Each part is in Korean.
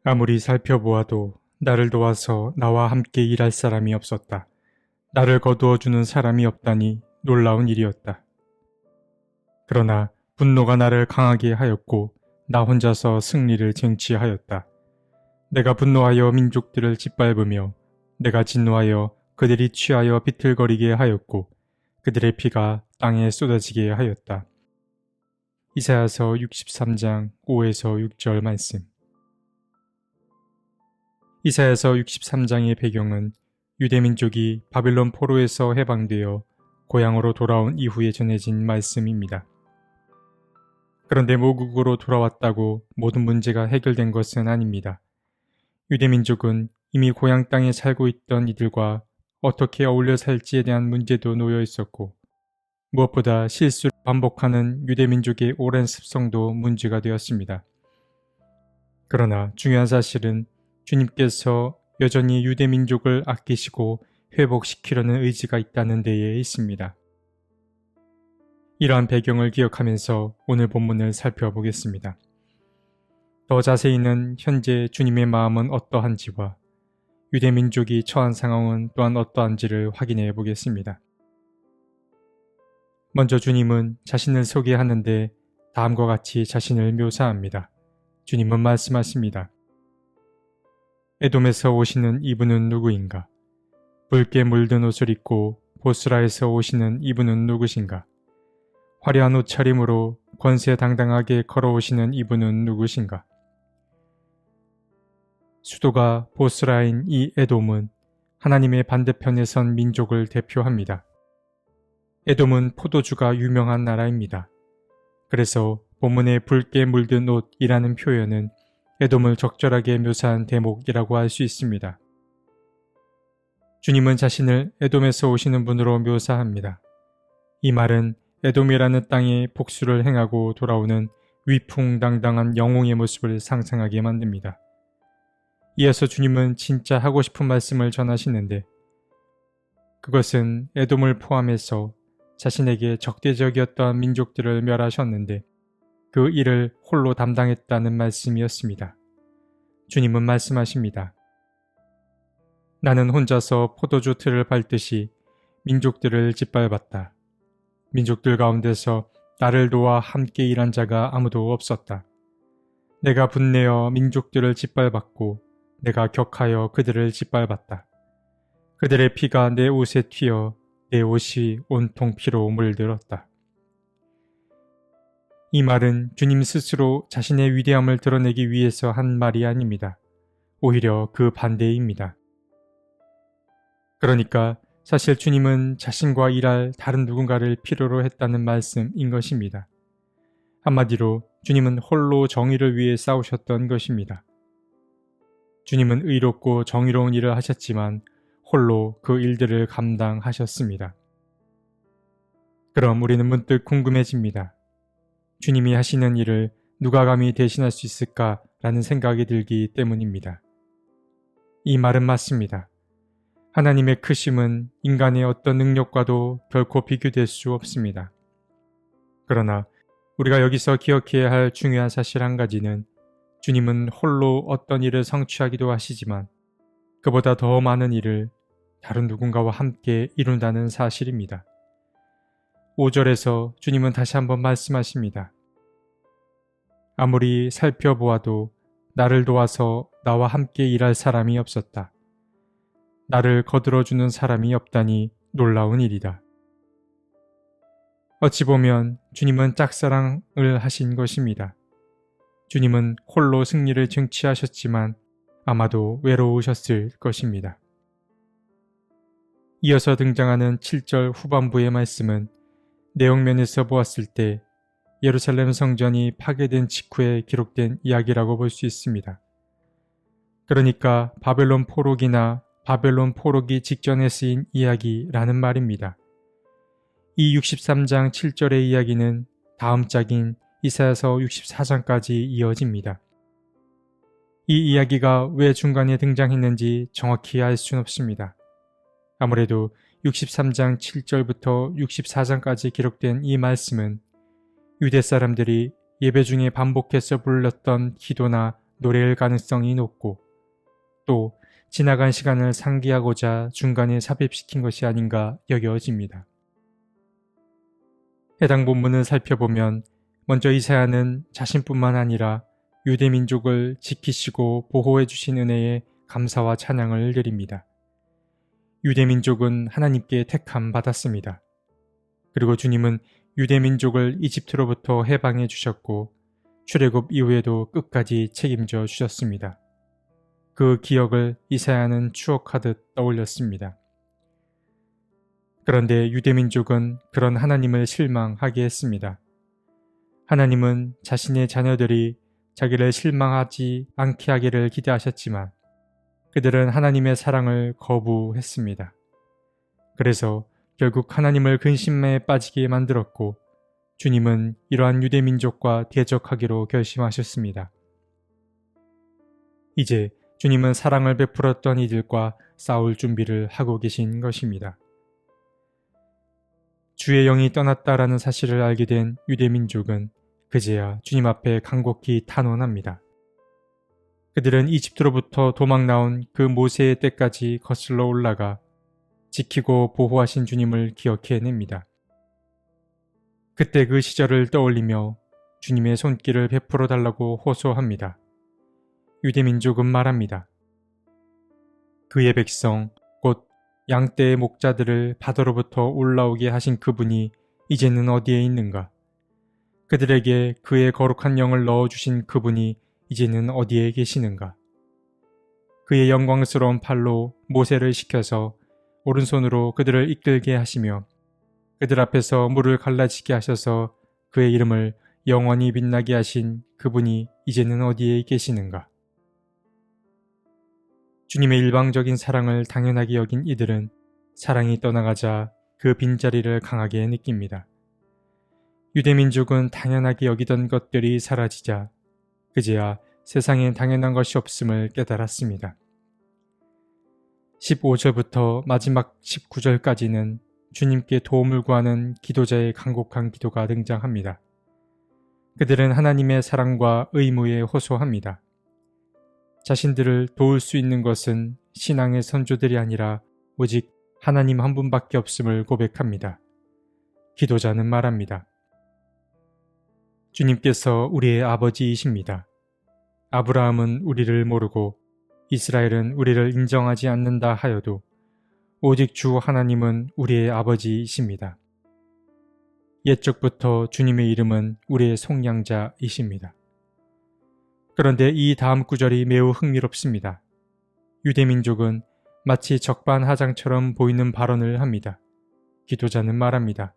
아무리 살펴보아도 나를 도와서 나와 함께 일할 사람이 없었다. 나를 거두어주는 사람이 없다니 놀라운 일이었다. 그러나 분노가 나를 강하게 하였고 나 혼자서 승리를 쟁취하였다. 내가 분노하여 민족들을 짓밟으며 내가 진노하여 그들이 취하여 비틀거리게 하였고 그들의 피가 땅에 쏟아지게 하였다. 이사야서 63장 5에서 6절 말씀. 이사야서 63장의 배경은 유대민족이 바빌론 포로에서 해방되어 고향으로 돌아온 이후에 전해진 말씀입니다. 그런데 모국으로 돌아왔다고 모든 문제가 해결된 것은 아닙니다. 유대민족은 이미 고향 땅에 살고 있던 이들과 어떻게 어울려 살지에 대한 문제도 놓여 있었고 무엇보다 실수를 반복하는 유대민족의 오랜 습성도 문제가 되었습니다. 그러나 중요한 사실은 주님께서 여전히 유대민족을 아끼시고 회복시키려는 의지가 있다는 데에 있습니다. 이러한 배경을 기억하면서 오늘 본문을 살펴보겠습니다. 더 자세히는 현재 주님의 마음은 어떠한지와 유대민족이 처한 상황은 또한 어떠한지를 확인해 보겠습니다. 먼저 주님은 자신을 소개하는데 다음과 같이 자신을 묘사합니다. 주님은 말씀하십니다. 에돔에서 오시는 이분은 누구인가? 붉게 물든 옷을 입고 보스라에서 오시는 이분은 누구신가? 화려한 옷차림으로 권세당당하게 걸어오시는 이분은 누구신가? 수도가 보스라인 이 에돔은 하나님의 반대편에 선 민족을 대표합니다. 에돔은 포도주가 유명한 나라입니다. 그래서 본문의 붉게 물든 옷이라는 표현은 에돔을 적절하게 묘사한 대목이라고 할 수 있습니다. 주님은 자신을 에돔에서 오시는 분으로 묘사합니다. 이 말은 에돔이라는 땅에 복수를 행하고 돌아오는 위풍당당한 영웅의 모습을 상상하게 만듭니다. 이어서 주님은 진짜 하고 싶은 말씀을 전하시는데 그것은 에돔을 포함해서 자신에게 적대적이었던 민족들을 멸하셨는데 그 일을 홀로 담당했다는 말씀이었습니다. 주님은 말씀하십니다. 나는 혼자서 포도주 틀을 밟듯이 민족들을 짓밟았다. 민족들 가운데서 나를 도와 함께 일한 자가 아무도 없었다. 내가 분내어 민족들을 짓밟았고 내가 격하여 그들을 짓밟았다. 그들의 피가 내 옷에 튀어 내 옷이 온통 피로 물들었다. 이 말은 주님 스스로 자신의 위대함을 드러내기 위해서 한 말이 아닙니다. 오히려 그 반대입니다. 그러니까 사실 주님은 자신과 일할 다른 누군가를 필요로 했다는 말씀인 것입니다. 한마디로 주님은 홀로 정의를 위해 싸우셨던 것입니다. 주님은 의롭고 정의로운 일을 하셨지만 홀로 그 일들을 감당하셨습니다. 그럼 우리는 문득 궁금해집니다. 주님이 하시는 일을 누가 감히 대신할 수 있을까라는 생각이 들기 때문입니다. 이 말은 맞습니다. 하나님의 크심은 인간의 어떤 능력과도 결코 비교될 수 없습니다. 그러나 우리가 여기서 기억해야 할 중요한 사실 한 가지는 주님은 홀로 어떤 일을 성취하기도 하시지만 그보다 더 많은 일을 다른 누군가와 함께 이룬다는 사실입니다. 5절에서 주님은 다시 한번 말씀하십니다. 아무리 살펴보아도 나를 도와서 나와 함께 일할 사람이 없었다. 나를 거들어주는 사람이 없다니 놀라운 일이다. 어찌 보면 주님은 짝사랑을 하신 것입니다. 주님은 홀로 승리를 쟁취하셨지만 아마도 외로우셨을 것입니다. 이어서 등장하는 7절 후반부의 말씀은 내용면에서 보았을 때 예루살렘 성전이 파괴된 직후에 기록된 이야기라고 볼 수 있습니다. 그러니까 바벨론 포로기나 바벨론 포로기 직전에 쓰인 이야기라는 말입니다. 이 63장 7절의 이야기는 다음 장인 이사야서 64장까지 이어집니다. 이 이야기가 왜 중간에 등장했는지 정확히 알 수는 없습니다. 아무래도 63장 7절부터 64장까지 기록된 이 말씀은 유대 사람들이 예배 중에 반복해서 불렀던 기도나 노래일 가능성이 높고 또 지나간 시간을 상기하고자 중간에 삽입시킨 것이 아닌가 여겨집니다. 해당 본문을 살펴보면 먼저 이사야는 자신뿐만 아니라 유대 민족을 지키시고 보호해 주신 은혜에 감사와 찬양을 드립니다. 유대 민족은 하나님께 택함 받았습니다. 그리고 주님은 유대 민족을 이집트로부터 해방해 주셨고 출애굽 이후에도 끝까지 책임져 주셨습니다. 그 기억을 이사야는 추억하듯 떠올렸습니다. 그런데 유대 민족은 그런 하나님을 실망하게 했습니다. 하나님은 자신의 자녀들이 자기를 실망하지 않게 하기를 기대하셨지만 그들은 하나님의 사랑을 거부했습니다. 그래서 결국 하나님을 근심에 빠지게 만들었고 주님은 이러한 유대 민족과 대적하기로 결심하셨습니다. 이제 주님은 사랑을 베풀었던 이들과 싸울 준비를 하고 계신 것입니다. 주의 영이 떠났다라는 사실을 알게 된 유대 민족은 그제야 주님 앞에 간곡히 탄원합니다. 그들은 이집트로부터 도망 나온 그 모세의 때까지 거슬러 올라가 지키고 보호하신 주님을 기억해냅니다. 그때 그 시절을 떠올리며 주님의 손길을 베풀어 달라고 호소합니다. 유대민족은 말합니다. 그의 백성 곧 양떼의 목자들을 바다로부터 올라오게 하신 그분이 이제는 어디에 있는가? 그들에게 그의 거룩한 영을 넣어주신 그분이 이제는 어디에 계시는가? 그의 영광스러운 팔로 모세를 시켜서 오른손으로 그들을 이끌게 하시며 그들 앞에서 물을 갈라지게 하셔서 그의 이름을 영원히 빛나게 하신 그분이 이제는 어디에 계시는가? 주님의 일방적인 사랑을 당연하게 여긴 이들은 사랑이 떠나가자 그 빈자리를 강하게 느낍니다. 유대민족은 당연하게 여기던 것들이 사라지자 그제야 세상엔 당연한 것이 없음을 깨달았습니다. 15절부터 마지막 19절까지는 주님께 도움을 구하는 기도자의 간곡한 기도가 등장합니다. 그들은 하나님의 사랑과 의무에 호소합니다. 자신들을 도울 수 있는 것은 신앙의 선조들이 아니라 오직 하나님 한 분밖에 없음을 고백합니다. 기도자는 말합니다. 주님께서 우리의 아버지이십니다. 아브라함은 우리를 모르고 이스라엘은 우리를 인정하지 않는다 하여도 오직 주 하나님은 우리의 아버지이십니다. 옛적부터 주님의 이름은 우리의 속량자이십니다. 그런데 이 다음 구절이 매우 흥미롭습니다. 유대민족은 마치 적반하장처럼 보이는 발언을 합니다. 기도자는 말합니다.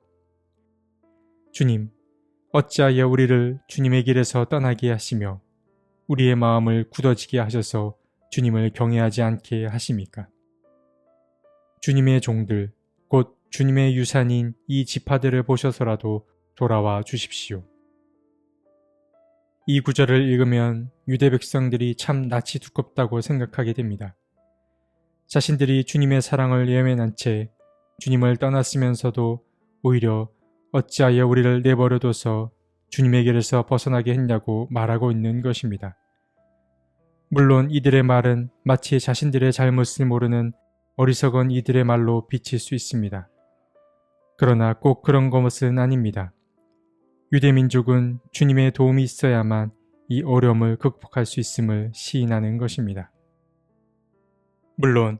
주님, 어찌하여 우리를 주님의 길에서 떠나게 하시며 우리의 마음을 굳어지게 하셔서 주님을 경외하지 않게 하십니까? 주님의 종들, 곧 주님의 유산인 이 지파들을 보셔서라도 돌아와 주십시오. 이 구절을 읽으면 유대 백성들이 참 낯이 두껍다고 생각하게 됩니다. 자신들이 주님의 사랑을 예면한 채 주님을 떠났으면서도 오히려 어찌하여 우리를 내버려둬서 주님의 길에서 벗어나게 했냐고 말하고 있는 것입니다. 물론 이들의 말은 마치 자신들의 잘못을 모르는 어리석은 이들의 말로 비칠 수 있습니다. 그러나 꼭 그런 것은 아닙니다. 유대민족은 주님의 도움이 있어야만 이 어려움을 극복할 수 있음을 시인하는 것입니다. 물론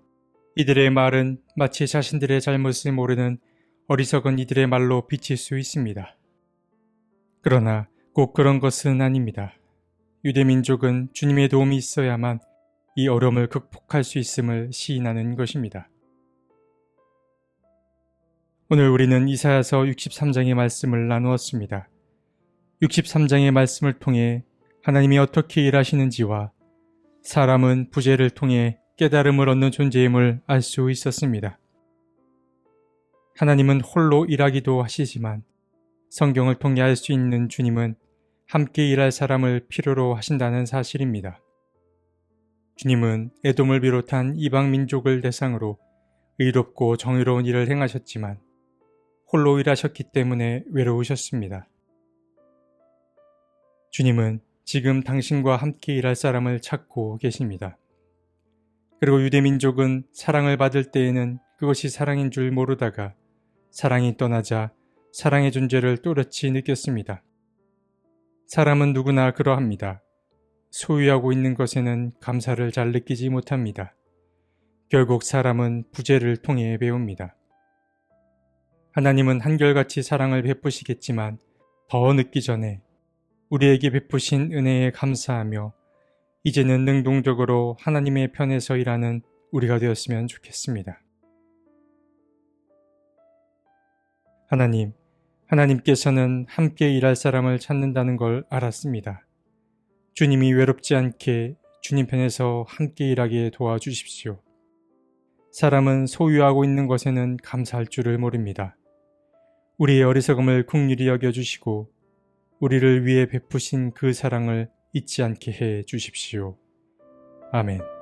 이들의 말은 마치 자신들의 잘못을 모르는 어리석은 이들의 말로 비칠 수 있습니다. 그러나 꼭 그런 것은 아닙니다. 유대민족은 주님의 도움이 있어야만 이 어려움을 극복할 수 있음을 시인하는 것입니다. 오늘 우리는 이사야서 63장의 말씀을 나누었습니다. 63장의 말씀을 통해 하나님이 어떻게 일하시는지와 사람은 부재를 통해 깨달음을 얻는 존재임을 알 수 있었습니다. 하나님은 홀로 일하기도 하시지만 성경을 통해 알 수 있는 주님은 함께 일할 사람을 필요로 하신다는 사실입니다. 주님은 에돔을 비롯한 이방 민족을 대상으로 의롭고 정의로운 일을 행하셨지만 홀로 일하셨기 때문에 외로우셨습니다. 주님은 지금 당신과 함께 일할 사람을 찾고 계십니다. 그리고 유대민족은 사랑을 받을 때에는 그것이 사랑인 줄 모르다가 사랑이 떠나자 사랑의 존재를 또렷이 느꼈습니다. 사람은 누구나 그러합니다. 소유하고 있는 것에는 감사를 잘 느끼지 못합니다. 결국 사람은 부재를 통해 배웁니다. 하나님은 한결같이 사랑을 베푸시겠지만 더 늦기 전에 우리에게 베푸신 은혜에 감사하며 이제는 능동적으로 하나님의 편에서 일하는 우리가 되었으면 좋겠습니다. 하나님께서는 함께 일할 사람을 찾는다는 걸 알았습니다. 주님이 외롭지 않게 주님 편에서 함께 일하게 도와주십시오. 사람은 소유하고 있는 것에는 감사할 줄을 모릅니다. 우리의 어리석음을 긍휼히 여겨주시고 우리를 위해 베푸신 그 사랑을 잊지 않게 해 주십시오. 아멘.